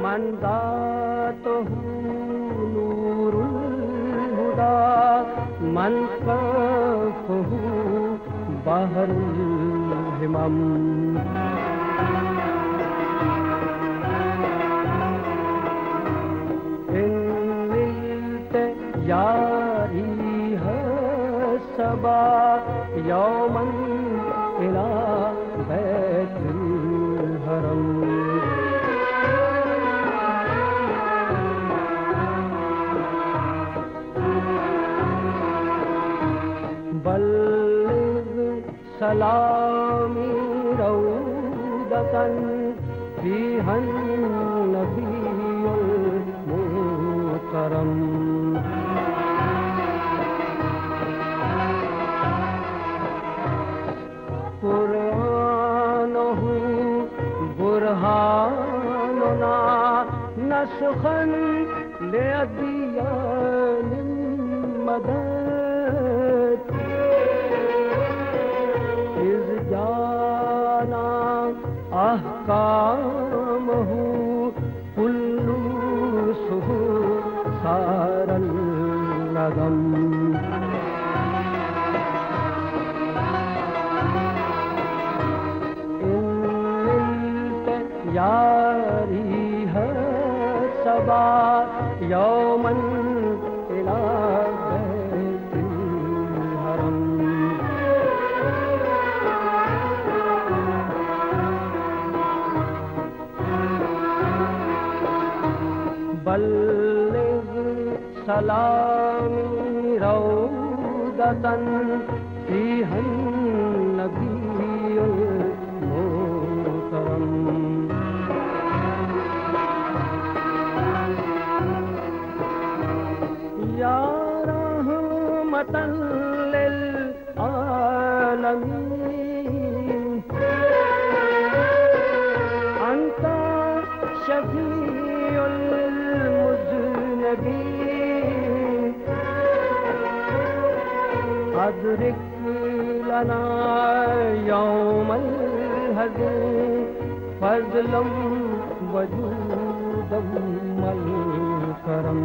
من ذاتہ نور الہدی من کفہ بحر الہمم ان نلت یاری صبا یوما الی بیت الحرم بلغ سلامی روضۃ فیہا النبی المحترم قرآنہ برہاننا نسخا لأدیان مدد اذ جانا احکامہ کل صار الندم ان نلت یاری صبا یوما الی بیت الحرم بلغ سلامی روضۃ فیہا النبی المحترم یا رحمۃ للعالمین انت شفیع المذنبین ادرک لنا یوم الحزن فضلا وجودا والکرم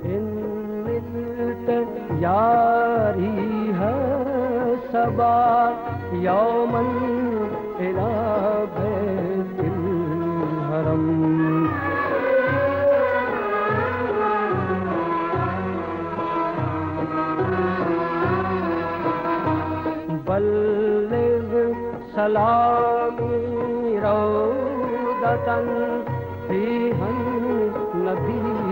ان نلت یاری صبا یوما الی بیت الحرم بلغ سلامی روضۃ فیہا النبی